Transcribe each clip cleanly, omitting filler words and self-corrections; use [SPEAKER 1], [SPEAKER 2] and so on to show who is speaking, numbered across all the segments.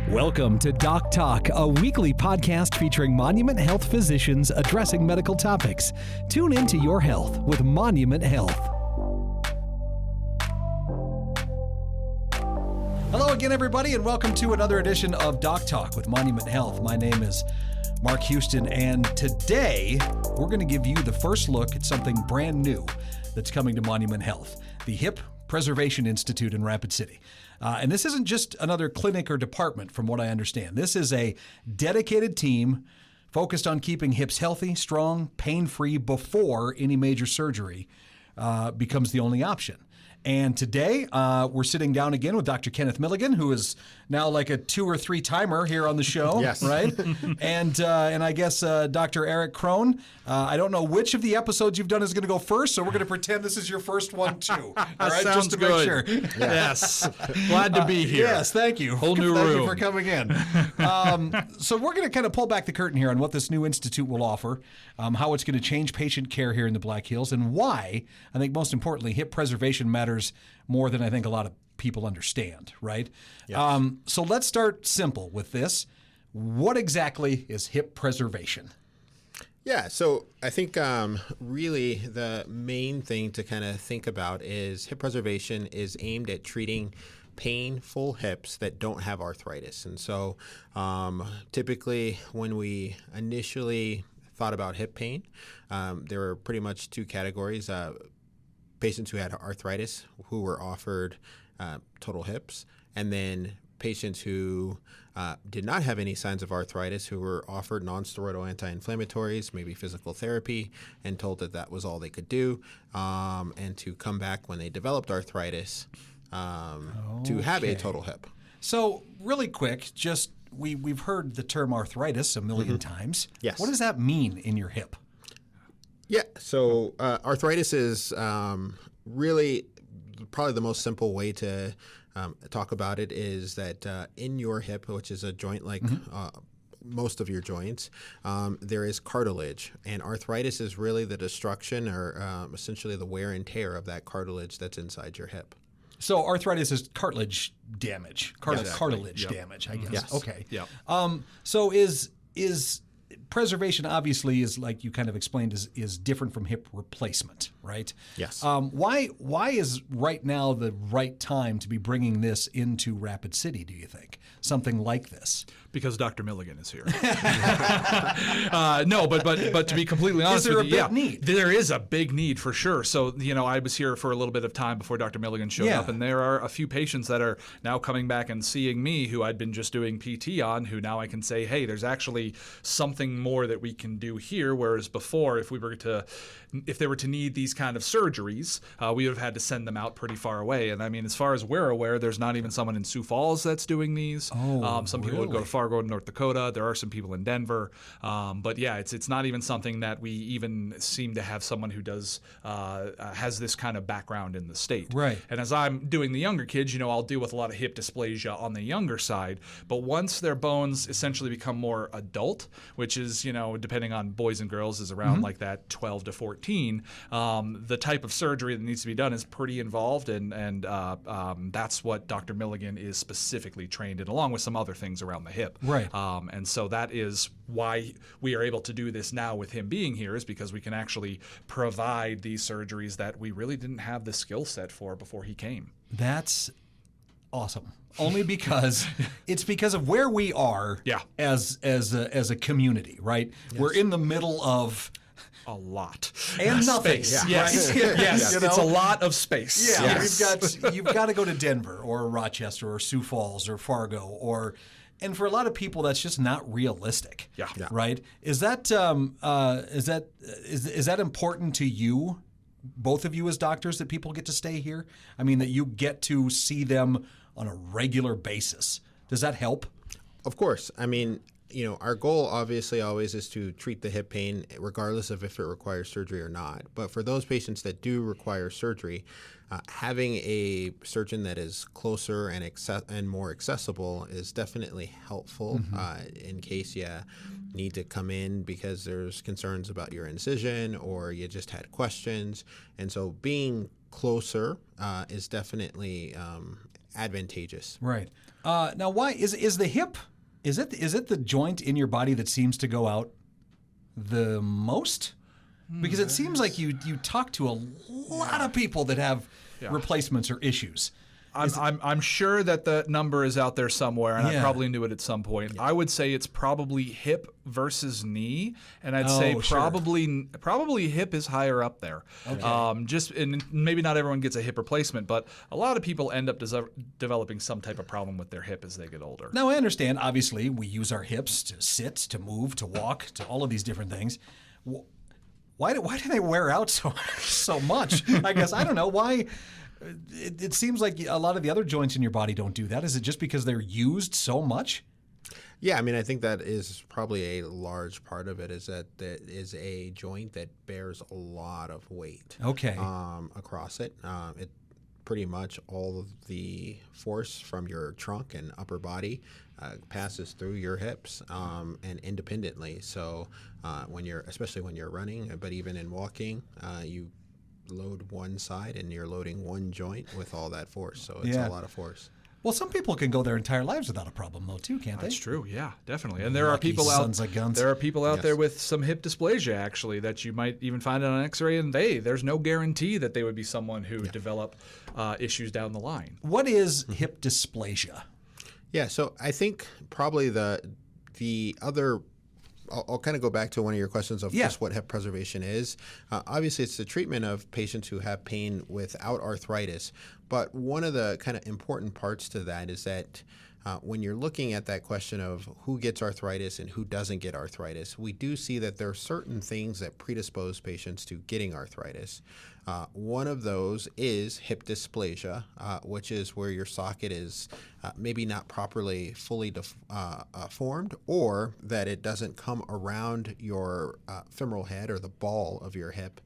[SPEAKER 1] Welcome to Doc Talk, a weekly podcast featuring Monument Health physicians addressing medical topics. Tune into your health with Monument Health. Hello again, everybody, and welcome to another edition of Doc Talk with Monument Health. My name is Mark Houston, and today we're going to give you the first look at something brand new that's coming to Monument Health, the Hip Preservation Institute in Rapid City. And this isn't just another clinic or department, from what I understand. This is a dedicated team focused on keeping hips healthy, strong, pain-free before any major surgery becomes the only option. And today, we're sitting down again with Dr. Kenneth Milligan, who is now like a 2 or 3 timer here on the show,
[SPEAKER 2] yes.
[SPEAKER 1] Right? And I guess Dr. Eric Krohn. I don't know which of the episodes you've done is going to go first, so we're going to pretend this is your first one too. All right,
[SPEAKER 3] Sounds
[SPEAKER 1] just to
[SPEAKER 3] good.
[SPEAKER 1] make sure.
[SPEAKER 3] Yes, glad to be here.
[SPEAKER 1] Yes, thank you.
[SPEAKER 3] Whole new
[SPEAKER 1] Thank
[SPEAKER 3] room.
[SPEAKER 1] you for coming in. So we're going to kind of pull back the curtain here on what this new institute will offer, how it's going to change patient care here in the Black Hills, and why, I think most importantly, hip preservation matters more than I think a lot of people understand, right?
[SPEAKER 2] Yes.
[SPEAKER 1] So let's start simple with this. What exactly is hip preservation?
[SPEAKER 2] Yeah, so I think really the main thing to kind of think about is hip preservation is aimed at treating painful hips that don't have arthritis. And so typically when we initially thought about hip pain, there were pretty much 2 categories. Patients who had arthritis who were offered total hips, and then patients who did not have any signs of arthritis who were offered nonsteroidal anti-inflammatories, maybe physical therapy, and told that that was all they could do, and to come back when they developed arthritis to have a total hip.
[SPEAKER 1] So really quick, just we've heard the term arthritis a million times.
[SPEAKER 2] Yes.
[SPEAKER 1] What does that mean in your hip?
[SPEAKER 2] Yeah, so arthritis is really probably the most simple way to talk about it is that in your hip, which is a joint like most of your joints, there is cartilage. And arthritis is really the destruction or essentially the wear and tear of that cartilage that's inside your hip.
[SPEAKER 1] So arthritis is cartilage damage,
[SPEAKER 2] Exactly.
[SPEAKER 1] cartilage
[SPEAKER 3] Yep.
[SPEAKER 1] damage, I guess.
[SPEAKER 2] Yes.
[SPEAKER 1] Okay.
[SPEAKER 3] Yep.
[SPEAKER 1] So is preservation obviously is like you kind of explained is different from hip replacement, right?
[SPEAKER 2] Yes.
[SPEAKER 1] Why is right now the right time to be bringing this into Rapid City, do you think? Something like this?
[SPEAKER 3] Because Dr. Milligan is here. No, but to be completely honest
[SPEAKER 1] Is there
[SPEAKER 3] with you,
[SPEAKER 1] a big need?
[SPEAKER 3] There is a big need for sure. So, I was here for a little bit of time before Dr. Milligan showed up, and there are a few patients that are now coming back and seeing me who I'd been just doing PT on, who now I can say, hey, there's actually something more that we can do here, whereas before, if they were to need these kind of surgeries, we would have had to send them out pretty far away. And I mean, as far as we're aware, there's not even someone in Sioux Falls that's doing these. Some people would go to Fargo, North Dakota. There are some people in Denver. But yeah, it's not even something that we even seem to have someone who does has this kind of background in the state.
[SPEAKER 1] Right.
[SPEAKER 3] And as I'm doing the younger kids, I'll deal with a lot of hip dysplasia on the younger side. But once their bones essentially become more adult, which is, depending on boys and girls, is around like that 12 to 14, the type of surgery that needs to be done is pretty involved. And that's what Dr. Milligan is specifically trained in, along with some other things around the hip.
[SPEAKER 1] Right.
[SPEAKER 3] And so that is why we are able to do this now with him being here, is because we can actually provide these surgeries that we really didn't have the skill set for before he came.
[SPEAKER 1] That's awesome. Only because it's because of where we are as a community, right? Yes. We're in the middle of
[SPEAKER 3] a lot
[SPEAKER 1] and nothing.
[SPEAKER 3] Space.
[SPEAKER 1] Yeah.
[SPEAKER 3] Yes,
[SPEAKER 1] Right?
[SPEAKER 3] yes, it's a lot of space.
[SPEAKER 1] Yeah,
[SPEAKER 3] Yes.
[SPEAKER 1] you've got to go to Denver or Rochester or Sioux Falls or Fargo and for a lot of people that's just not realistic.
[SPEAKER 3] Yeah.
[SPEAKER 1] Right? Is that important to you? Both of you as doctors, that people get to stay here? I mean, that you get to see them on a regular basis. Does that help?
[SPEAKER 2] Of course. I mean, our goal obviously always is to treat the hip pain regardless of if it requires surgery or not. But for those patients that do require surgery, having a surgeon that is closer and more accessible is definitely helpful in case you need to come in because there's concerns about your incision or you just had questions. And so being closer is definitely advantageous.
[SPEAKER 1] Right. Now, why is the hip? Is it the joint in your body that seems to go out the most? Because it seems like you talk to a lot of people that have replacements or issues.
[SPEAKER 3] I'm sure that the number is out there somewhere, and I probably knew it at some point.
[SPEAKER 1] Yeah.
[SPEAKER 3] I would say it's probably hip versus knee, and I'd say probably hip is higher up there. Okay. And maybe not everyone gets a hip replacement, but a lot of people end up developing some type of problem with their hip as they get older.
[SPEAKER 1] Now I understand. Obviously, we use our hips to sit, to move, to walk, to all of these different things. Why do they wear out so much? I guess I don't know why. It seems like a lot of the other joints in your body don't do that. Is it just because they're used so much?
[SPEAKER 2] Yeah, I mean, I think that is probably a large part of it, is that it is a joint that bears a lot of weight.
[SPEAKER 1] Okay.
[SPEAKER 2] Across it. It pretty much all of the force from your trunk and upper body passes through your hips and independently. So especially when you're running, but even in walking, you load one side and you're loading one joint with all that force. So it's a lot of force.
[SPEAKER 1] Well, some people can go their entire lives without a problem, though, too, can't they?
[SPEAKER 3] That's true. Yeah, definitely. And there are people out there with some hip dysplasia, actually, that you might even find on an X-ray, and there's no guarantee that they would be someone who would develop issues down the line.
[SPEAKER 1] What is hip dysplasia?
[SPEAKER 2] Yeah, so I think probably the other. I'll kind of go back to one of your questions of just what hip preservation is. Obviously, it's the treatment of patients who have pain without arthritis. But one of the kind of important parts to that is that when you're looking at that question of who gets arthritis and who doesn't get arthritis, we do see that there are certain things that predispose patients to getting arthritis. One of those is hip dysplasia, which is where your socket is maybe not properly fully formed, or that it doesn't come around your femoral head or the ball of your hip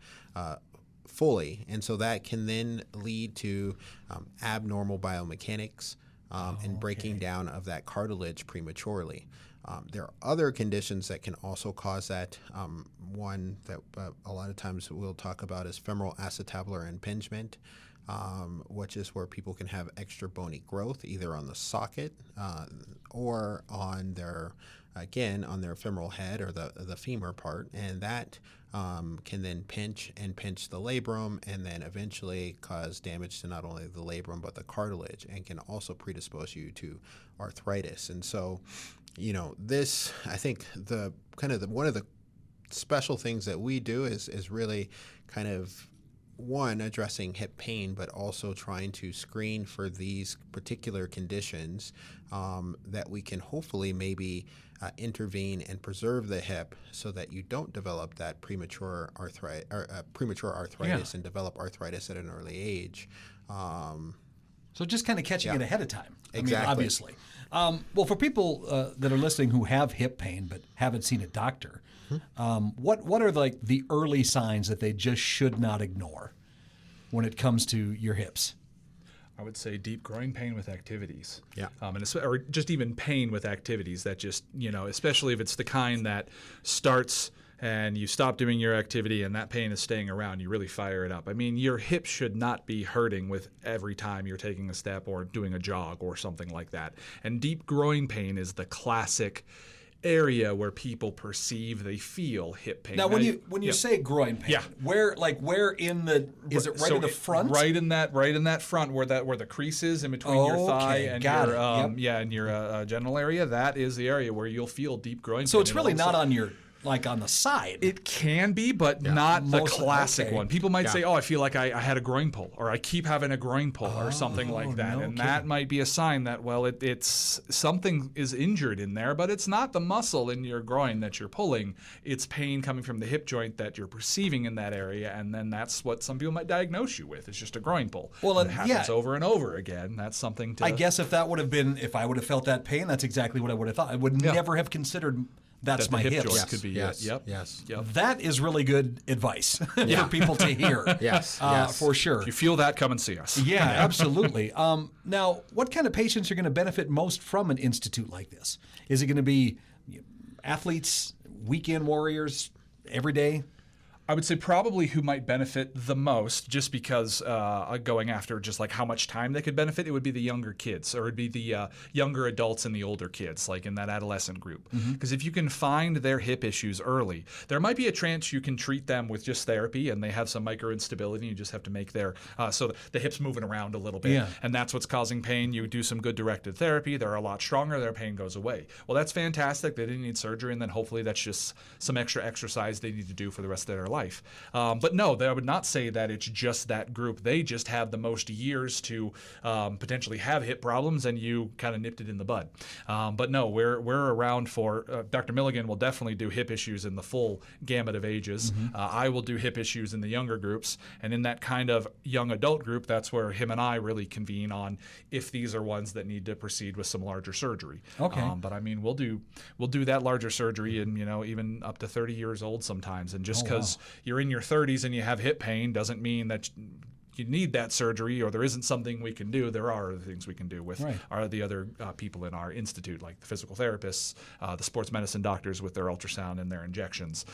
[SPEAKER 2] fully. And so that can then lead to abnormal biomechanics and breaking down of that cartilage prematurely. There are other conditions that can also cause that. One that a lot of times we'll talk about is femoral acetabular impingement, which is where people can have extra bony growth either on the socket or on their femoral head or the femur part, and that can then pinch the labrum and then eventually cause damage to not only the labrum but the cartilage, and can also predispose you to arthritis. And so, this, I think one of the special things that we do is really kind of addressing hip pain, but also trying to screen for these particular conditions that we can hopefully maybe intervene and preserve the hip so that you don't develop that premature arthritis and develop arthritis at an early age.
[SPEAKER 1] So just kind of catching it ahead of time.
[SPEAKER 2] Exactly.
[SPEAKER 1] I mean, obviously. Well, for people that are listening who have hip pain but haven't seen a doctor, what are like the early signs that they just should not ignore when it comes to your hips?
[SPEAKER 3] I would say deep groin pain with activities.
[SPEAKER 2] Yeah.
[SPEAKER 3] Or just even pain with activities that just, especially if it's the kind that starts and you stop doing your activity and that pain is staying around, you really fire it up. I mean, your hip should not be hurting with every time you're taking a step or doing a jog or something like that. And deep groin pain is the classic area where people they feel hip pain.
[SPEAKER 1] Now, when you say groin pain, where in the is it in the front?
[SPEAKER 3] Right in that front where the crease is in between your thigh and your genital area. That is the area where you'll feel deep groin pain.
[SPEAKER 1] So it's really not on your on the side.
[SPEAKER 3] It can be, but not the classic one. People might say, "Oh, I feel like I had a groin pull," or "I keep having a groin pull," or something like that, and that might be a sign that it's something is injured in there, but it's not the muscle in your groin that you're pulling. It's pain coming from the hip joint that you're perceiving in that area, and then that's what some people might diagnose you with. It's just a groin pull.
[SPEAKER 1] Well,
[SPEAKER 3] it happens over and over again. That's something to.
[SPEAKER 1] I guess if I would have felt that pain, that's exactly what I would have thought. I would never have considered. That's my
[SPEAKER 3] hip
[SPEAKER 1] hips.
[SPEAKER 3] joint could be
[SPEAKER 2] yes.
[SPEAKER 3] Yep.
[SPEAKER 1] That is really good advice for people to hear.
[SPEAKER 2] Yes.
[SPEAKER 1] For sure.
[SPEAKER 3] If you feel that, come and see us.
[SPEAKER 1] Yeah, absolutely. Now, what kind of patients are going to benefit most from an institute like this? Is it going to be athletes, weekend warriors, every day?
[SPEAKER 3] I would say probably who might benefit the most, just because going after just like how much time they could benefit, it would be the younger kids, or it'd be the younger adults and the older kids, like in that adolescent group. Because if you can find their hip issues early, there might be a chance you can treat them with just therapy, and they have some micro instability. You just have to make their so the hips moving around a little bit, and that's what's causing pain. You do some good directed therapy, they're a lot stronger, their pain goes away. Well, that's fantastic. They didn't need surgery, and then hopefully that's just some extra exercise they need to do for the rest of their life. But no, I would not say that it's just that group. They just have the most years to potentially have hip problems, and you kind of nipped it in the bud. But no, we're around for Dr. Milligan will definitely do hip issues in the full gamut of ages. I will do hip issues in the younger groups, and in that kind of young adult group, that's where him and I really convene on if these are ones that need to proceed with some larger surgery.
[SPEAKER 1] Okay.
[SPEAKER 3] But I mean, we'll do that larger surgery, and even up to 30 years old sometimes. And just because you're in your 30s and you have hip pain doesn't mean that you need that surgery or there isn't something we can do. There are other things we can do with the other people in our institute, like the physical therapists, the sports medicine doctors with their ultrasound and their injections.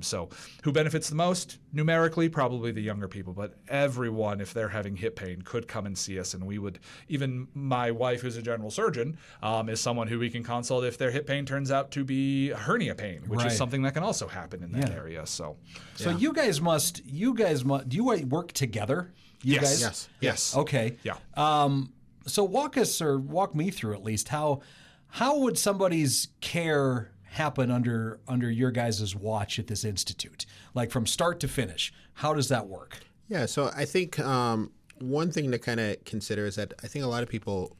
[SPEAKER 3] So who benefits the most? Numerically, probably the younger people, but everyone, if they're having hip pain, could come and see us, and we would, even my wife, who's a general surgeon, is someone who we can consult if their hip pain turns out to be hernia pain, which is something that can also happen in that area. So
[SPEAKER 1] you guys must, do you work together?
[SPEAKER 3] Yes.
[SPEAKER 1] Okay.
[SPEAKER 3] Yeah.
[SPEAKER 1] So walk me through at least how would somebody's care happen under your guys' watch at this institute, like from start to finish? How does that work?
[SPEAKER 2] Yeah. So I think one thing to kind of consider is that I think a lot of people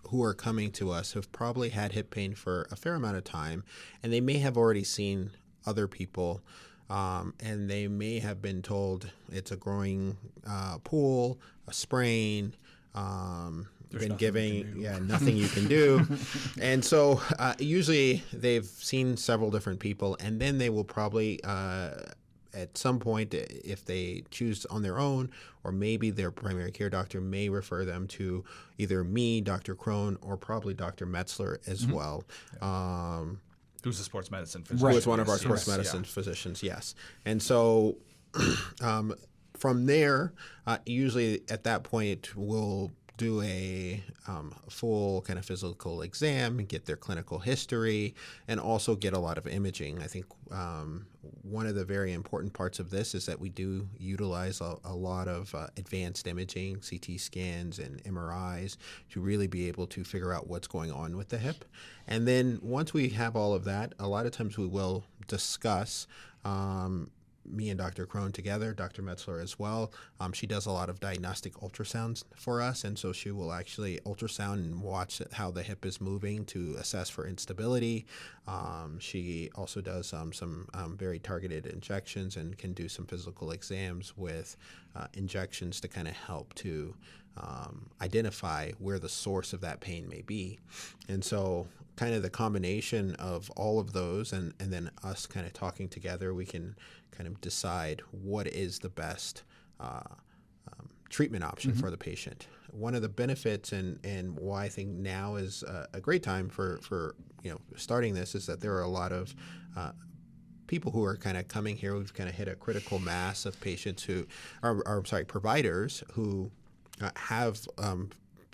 [SPEAKER 2] who are coming to us have probably had hip pain for a fair amount of time, and they may have already seen other people. And they may have been told it's a growing pool, a sprain, been giving, nothing you can do. And so usually they've seen several different people, and then they will probably at some point, if they choose on their own, or maybe their primary care doctor may refer them to either me, Dr. Krohn, or probably Dr. Metzler as well.
[SPEAKER 3] Who's a sports medicine physician?
[SPEAKER 2] Who is one of our sports medicine physicians, yes. And so from there, usually at that point, we'll do a full kind of physical exam, get their clinical history, and also get a lot of imaging. I think one of the very important parts of this is that we do utilize a lot of advanced imaging, CT scans and MRIs, to really be able to figure out what's going on with the hip. And then once we have all of that, a lot of times we will discuss me and Dr. Krohn together, Dr. Metzler as well. She does a lot of diagnostic ultrasounds for us, and so she will actually ultrasound and watch how the hip is moving to assess for instability. She also does some very targeted injections and can do some physical exams with injections to kind of help to identify where the source of that pain may be. And so kind of the combination of all of those and then us kind of talking together, we can kind of decide what is the best treatment option for the patient. One of the benefits and why I think now is a great time for starting this is that there are a lot of people who are kind of coming here. We've kind of hit a critical mass of patients who are providers who have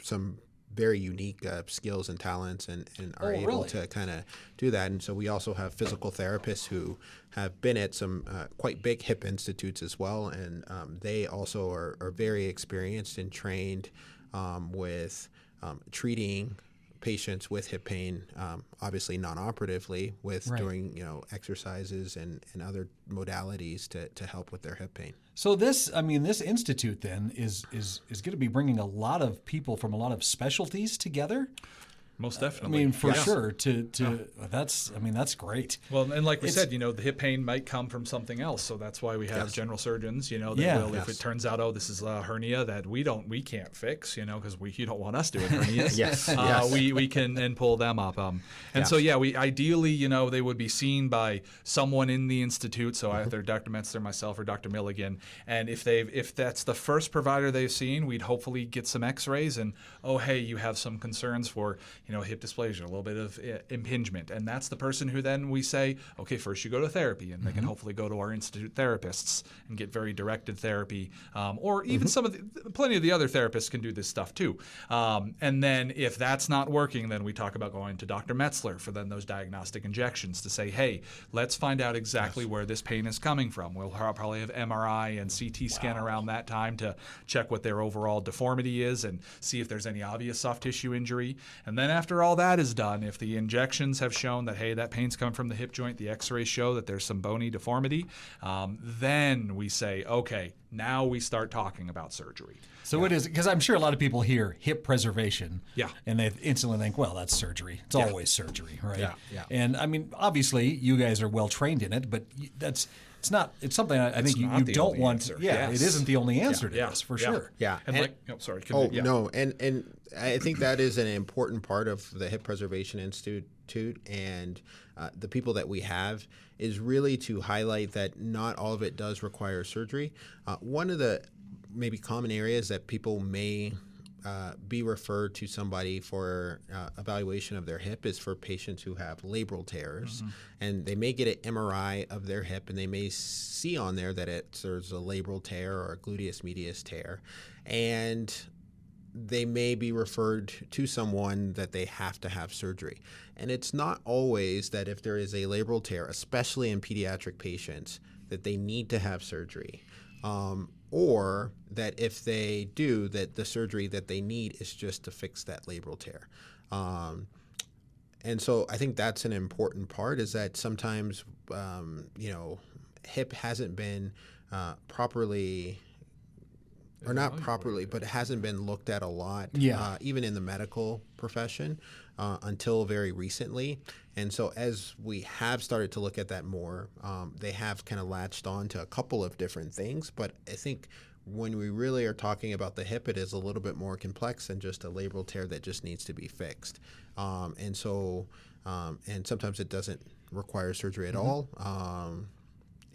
[SPEAKER 2] some very unique skills and talents and are able to kind of do that. And so we also have physical therapists who have been at some quite big hip institutes as well. And they also are very experienced and trained with treating patients with hip pain, obviously non-operatively, with doing exercises and other modalities to help with their hip pain.
[SPEAKER 1] So this institute then is going to be bringing a lot of people from a lot of specialties together.
[SPEAKER 3] Most definitely.
[SPEAKER 1] For sure. That's great.
[SPEAKER 3] Well, and like we said, the hip pain might come from something else. So that's why we have general surgeons, that will, if it turns out, this is a hernia that we can't fix, because you don't want us doing hernias. We can and pull them up. We ideally, they would be seen by someone in the institute. So either Dr. Metzler, myself, or Dr. Milligan. And if that's the first provider they've seen, we'd hopefully get some x-rays and, you have some concerns for, hip dysplasia, a little bit of impingement. And that's the person who then we say, okay, first you go to therapy, and they can hopefully go to our institute therapists and get very directed therapy, or even plenty of the other therapists can do this stuff too. And then if that's not working, then we talk about going to Dr. Metzler for then those diagnostic injections to say, hey, let's find out exactly where this pain is coming from. We'll probably have MRI and CT scan around that time to check what their overall deformity is and see if there's any obvious soft tissue injury. And then after all that is done, if the injections have shown that, hey, that pain's coming from the hip joint, the x-rays show that there's some bony deformity, then we say, okay, now we start talking about surgery.
[SPEAKER 1] So it is, because I'm sure a lot of people hear hip preservation,
[SPEAKER 3] Yeah.
[SPEAKER 1] and they instantly think, well, that's surgery. It's always surgery, right?
[SPEAKER 2] Yeah.
[SPEAKER 1] And I mean, obviously, you guys are well trained in it, but it's something I think you don't want.
[SPEAKER 3] Answer.
[SPEAKER 1] Yeah,
[SPEAKER 3] Yes.
[SPEAKER 1] it isn't the only answer to this, for sure.
[SPEAKER 2] Yeah.
[SPEAKER 3] And
[SPEAKER 2] No, and I think that is an important part of the Hip Preservation Institute and the people that we have is really to highlight that not all of it does require surgery. One of the maybe common areas that people may be referred to somebody for evaluation of their hip is for patients who have labral tears, and they may get an MRI of their hip, and they may see on there that there's a labral tear or a gluteus medius tear, and they may be referred to someone that they have to have surgery. And it's not always that if there is a labral tear, especially in pediatric patients, that they need to have surgery. Or that if they do, that the surgery that they need is just to fix that labral tear. And so I think that's an important part, is that sometimes, hip hasn't been properly, or not properly, but it hasn't been looked at a lot, even in the medical profession, until very recently. And so as we have started to look at that more, they have kind of latched on to a couple of different things. But I think when we really are talking about the hip, it is a little bit more complex than just a labral tear that just needs to be fixed. And sometimes it doesn't require surgery at all.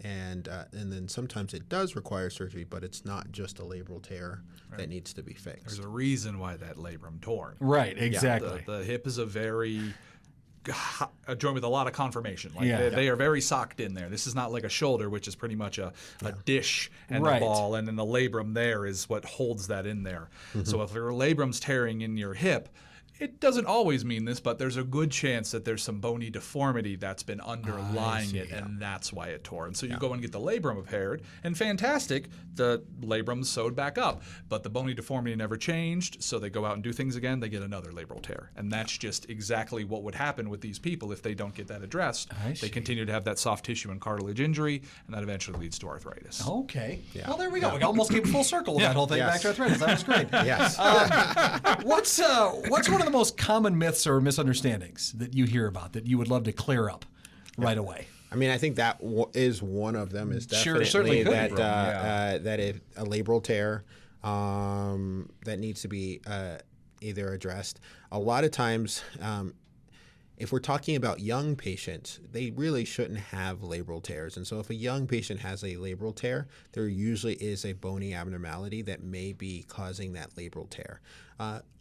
[SPEAKER 2] And then sometimes it does require surgery, but it's not just a labral tear that needs to be fixed.
[SPEAKER 3] There's a reason why that labrum torn.
[SPEAKER 1] Right, exactly.
[SPEAKER 3] The hip is a joint with a lot of conformation. They are very socked in there. This is not like a shoulder, which is pretty much a dish and a ball, and then the labrum there is what holds that in there. So if your labrum's tearing in your hip, it doesn't always mean this, but there's a good chance that there's some bony deformity that's been underlying it, and that's why it tore. And so you go and get the labrum repaired, and fantastic, the labrum's sewed back up, but the bony deformity never changed, so they go out and do things again, they get another labral tear. And that's just exactly what would happen with these people if they don't get that addressed. They continue to have that soft tissue and cartilage injury, and that eventually leads to arthritis.
[SPEAKER 1] Okay. Yeah. Well, there we go. We almost came full circle with that whole thing back to arthritis. That was great.
[SPEAKER 2] Yes.
[SPEAKER 1] What's one of the most common myths or misunderstandings that you hear about that you would love to clear up right away?
[SPEAKER 2] I mean, I think that is one of them. Is
[SPEAKER 1] certainly
[SPEAKER 2] definitely that if a labral tear that needs to be either addressed. A lot of times, if we're talking about young patients, they really shouldn't have labral tears. And so if a young patient has a labral tear, there usually is a bony abnormality that may be causing that labral tear.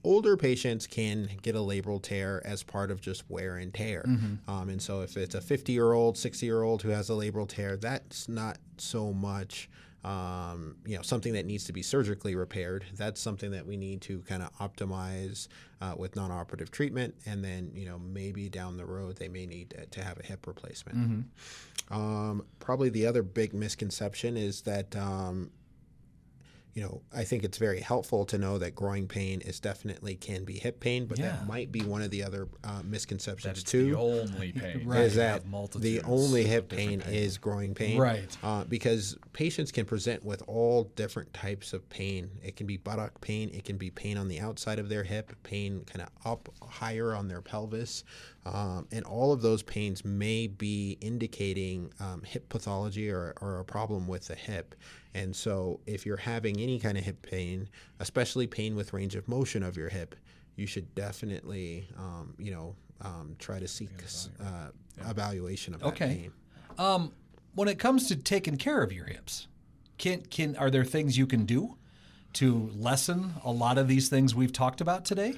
[SPEAKER 2] Older patients can get a labral tear as part of just wear and tear. And so if it's a 50-year-old, 60-year-old who has a labral tear, that's not so much something that needs to be surgically repaired. That's something that we need to kind of optimize with non-operative treatment, and then maybe down the road they may need to have a hip replacement. Probably the other big misconception is that I think it's very helpful to know that growing pain definitely can be hip pain, but that might be one of the other misconceptions too.
[SPEAKER 3] The only pain
[SPEAKER 2] is that the only hip pain is growing pain,
[SPEAKER 1] right?
[SPEAKER 2] Because patients can present with all different types of pain. It can be buttock pain, it can be pain on the outside of their hip, pain kind of up higher on their pelvis, and all of those pains may be indicating hip pathology or a problem with the hip. And so if you're having any kind of hip pain, especially pain with range of motion of your hip, you should definitely, try to seek evaluation of that pain.
[SPEAKER 1] When it comes to taking care of your hips, are there things you can do to lessen a lot of these things we've talked about today?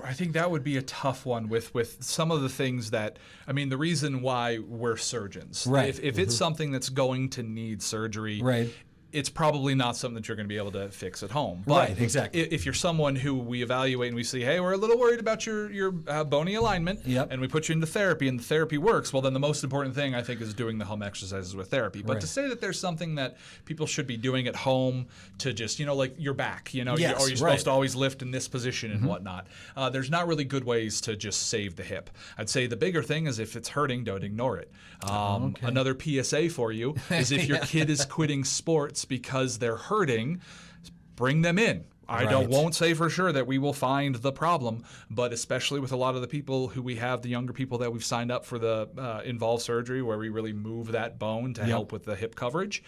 [SPEAKER 3] I think that would be a tough one with some of the things that, I mean, the reason why we're surgeons.
[SPEAKER 1] Right.
[SPEAKER 3] If it's something that's going to need surgery,
[SPEAKER 1] Right.
[SPEAKER 3] it's probably not something that you're going to be able to fix at home. But
[SPEAKER 1] Right, exactly.
[SPEAKER 3] If you're someone who we evaluate and we say, hey, we're a little worried about your bony alignment,
[SPEAKER 1] Yep.
[SPEAKER 3] and we put you into therapy and the therapy works, well, then the most important thing, I think, is doing the home exercises with therapy. But
[SPEAKER 1] Right.
[SPEAKER 3] to say that there's something that people should be doing at home to just, like your back,
[SPEAKER 1] Yes,
[SPEAKER 3] or you're
[SPEAKER 1] right.
[SPEAKER 3] supposed to always lift in this position and whatnot. There's not really good ways to just save the hip. I'd say the bigger thing is if it's hurting, don't ignore it. Another PSA for you is if your kid is quitting sports because they're hurting, bring them in. I won't say for sure that we will find the problem, but especially with a lot of the people who we have, the younger people that we've signed up for the involved surgery where we really move that bone to help with the hip coverage.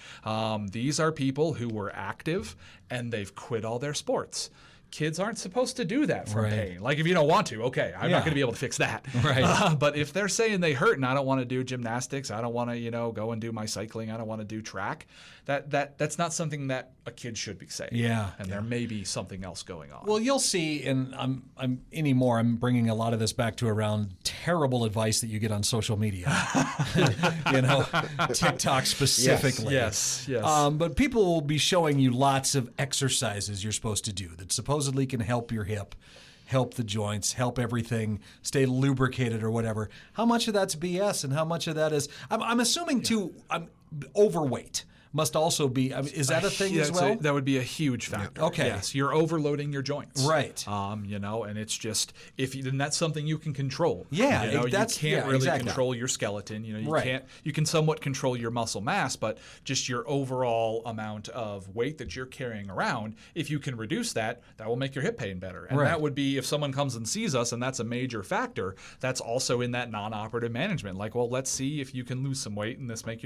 [SPEAKER 3] These are people who were active and they've quit all their sports. Kids aren't supposed to do that from pain. Like if you don't want to, okay, I'm not going to be able to fix that.
[SPEAKER 1] Right.
[SPEAKER 3] But if they're saying they hurt and I don't want to do gymnastics, I don't want to, go and do my cycling, I don't want to do track, that's not something that a kid should be saying.
[SPEAKER 1] Yeah.
[SPEAKER 3] And there may be something else going on.
[SPEAKER 1] Well, you'll see, and I'm bringing a lot of this back to around terrible advice that you get on social media, TikTok specifically.
[SPEAKER 3] Yes.
[SPEAKER 1] But people will be showing you lots of exercises you're supposed to do that supposedly can help your hip, help the joints, help everything stay lubricated or whatever. How much of that's BS and how much of that is, I'm assuming too, overweight must also be, is that a thing as well?
[SPEAKER 3] That would be a huge factor.
[SPEAKER 1] Okay.
[SPEAKER 3] Yes, you're overloading your joints.
[SPEAKER 1] Right.
[SPEAKER 3] And it's just, then that's something you can control.
[SPEAKER 1] Yeah,
[SPEAKER 3] you can't really
[SPEAKER 1] exactly.
[SPEAKER 3] control your skeleton.
[SPEAKER 1] Right.
[SPEAKER 3] You can somewhat control your muscle mass, but just your overall amount of weight that you're carrying around, if you can reduce that, that will make your hip pain better. And that would be, if someone comes and sees us and that's a major factor, that's also in that non-operative management. Like, well, let's see if you can lose some weight and this makes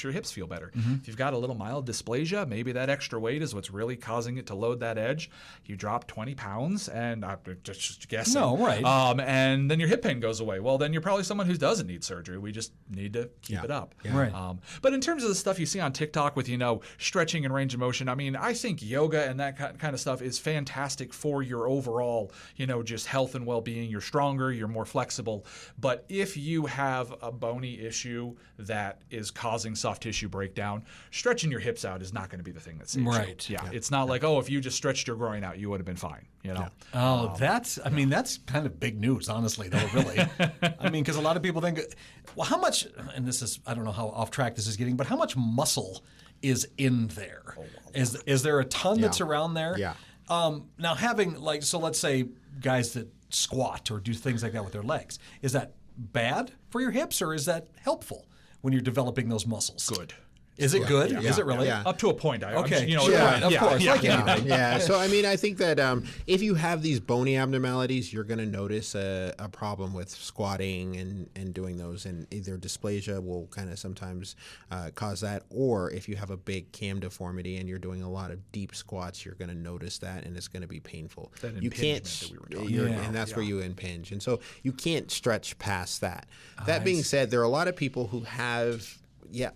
[SPEAKER 3] your hips feel better. If you've got a little mild dysplasia, maybe that extra weight is what's really causing it to load that edge. You drop 20 pounds, and I'm just guessing.
[SPEAKER 1] No, right.
[SPEAKER 3] And then your hip pain goes away. Well, then you're probably someone who doesn't need surgery. We just need to keep it up.
[SPEAKER 1] Yeah. Right.
[SPEAKER 3] But in terms of the stuff you see on TikTok with, stretching and range of motion, I mean, I think yoga and that kind of stuff is fantastic for your overall, just health and well-being. You're stronger, you're more flexible. But if you have a bony issue that is causing soft tissue breakdown, stretching your hips out is not going to be the thing that saves you. Yeah. It's not like, if you just stretched your groin out, you would have been fine.
[SPEAKER 1] That's kind of big news, honestly, though, really. Because a lot of people think, well, how much, and this is, I don't know how off track this is getting, but how much muscle is in there? Is there a ton that's around there?
[SPEAKER 2] Yeah.
[SPEAKER 1] Now having, so let's say guys that squat or do things like that with their legs, is that bad for your hips or is that helpful when you're developing those muscles?
[SPEAKER 3] Good.
[SPEAKER 1] Is it good?
[SPEAKER 2] Yeah.
[SPEAKER 1] Is it really?
[SPEAKER 2] Yeah.
[SPEAKER 3] Up to a point.
[SPEAKER 1] Okay.
[SPEAKER 3] Of
[SPEAKER 1] course. Like anything.
[SPEAKER 2] Yeah. So, I think that if you have these bony abnormalities, you're going to notice a problem with squatting and doing those. And either dysplasia will kind of sometimes cause that. Or if you have a big cam deformity and you're doing a lot of deep squats, you're going to notice that and it's going to be painful.
[SPEAKER 3] That
[SPEAKER 2] you can't,
[SPEAKER 3] that we were talking about.
[SPEAKER 2] and that's where you impinge. And so you can't stretch past that. That being said, there are a lot of people who have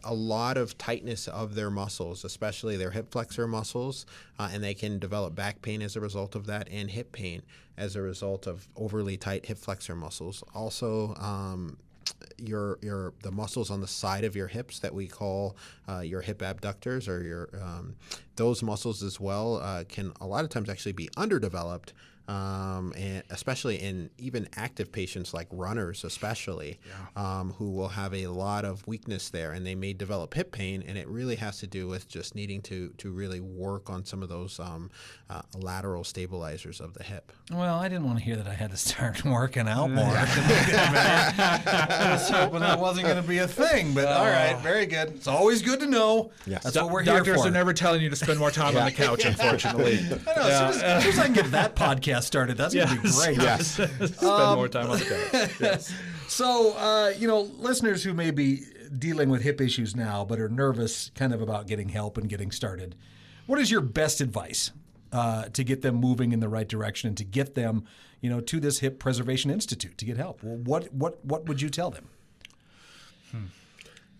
[SPEAKER 2] a lot of tightness of their muscles, especially their hip flexor muscles, and they can develop back pain as a result of that and hip pain as a result of overly tight hip flexor muscles. Also, the muscles on the side of your hips that we call your hip abductors or your those muscles as well can a lot of times actually be underdeveloped. And especially in even active patients like runners especially, who will have a lot of weakness there and they may develop hip pain, and it really has to do with just needing to really work on some of those lateral stabilizers of the hip.
[SPEAKER 1] Well, I didn't want to hear that I had to start working out more. I was hoping that wasn't going to be a thing, but all right, very good. It's always good to know.
[SPEAKER 2] Yes.
[SPEAKER 1] That's what we're here for.
[SPEAKER 3] Doctors are never telling you to spend more time on the couch, unfortunately.
[SPEAKER 1] I know, as soon as I can get that podcast started, that's going to be great.
[SPEAKER 2] Yes.
[SPEAKER 3] Spend more time on the couch. Yes.
[SPEAKER 1] So, listeners who may be dealing with hip issues now but are nervous kind of about getting help and getting started, what is your best advice to get them moving in the right direction and to get them, to this Hip Preservation Institute to get help? Well, what would you tell them?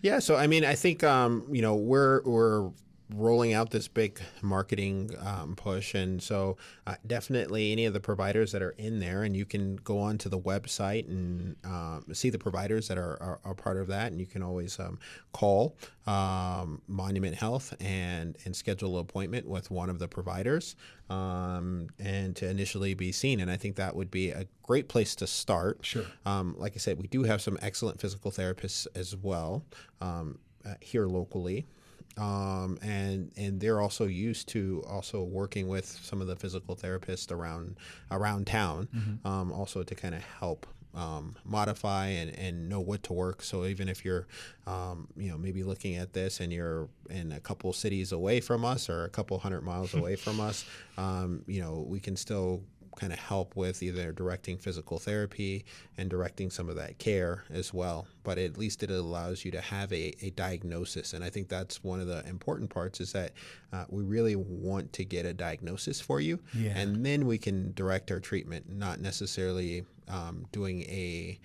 [SPEAKER 2] Yeah, so I think we're rolling out this big marketing push. And so definitely any of the providers that are in there, and you can go onto the website and see the providers that are part of that. And you can always call Monument Health and schedule an appointment with one of the providers and to initially be seen. And I think that would be a great place to start.
[SPEAKER 1] Sure.
[SPEAKER 2] Like I said, we do have some excellent physical therapists as well here locally. And they're also used to also working with some of the physical therapists around town, also to kind of help modify and know what to work. So even if you're, maybe looking at this and you're in a couple cities away from us or a couple 100 miles away from us, we can still kind of help with either directing physical therapy and directing some of that care as well. But at least it allows you to have a diagnosis. And I think that's one of the important parts is that we really want to get a diagnosis for you.
[SPEAKER 1] Yeah.
[SPEAKER 2] And then we can direct our treatment, not necessarily doing a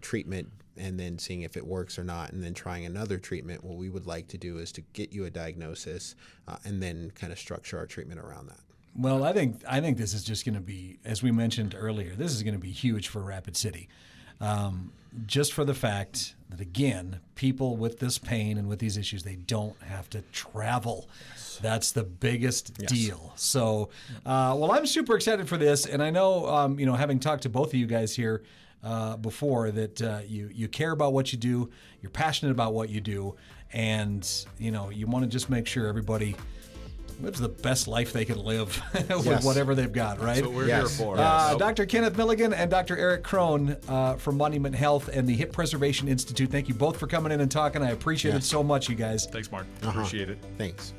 [SPEAKER 2] treatment and then seeing if it works or not, and then trying another treatment. What we would like to do is to get you a diagnosis and then kind of structure our treatment around that.
[SPEAKER 1] Well, I think this is just going to be, as we mentioned earlier, this is going to be huge for Rapid City. Just for the fact that, again, people with this pain and with these issues, they don't have to travel. Yes. That's the biggest deal. So, I'm super excited for this. And I know, having talked to both of you guys here before, that you care about what you do, you're passionate about what you do, and, you want to just make sure everybody lives the best life they can live with whatever they've got, right?
[SPEAKER 3] That's what we're here for.
[SPEAKER 1] Dr. Kenneth Milligan and Dr. Eric Krohn from Monument Health and the Hip Preservation Institute, thank you both for coming in and talking. I appreciate it so much, you guys.
[SPEAKER 3] Thanks, Mark. Appreciate it.
[SPEAKER 2] Thanks.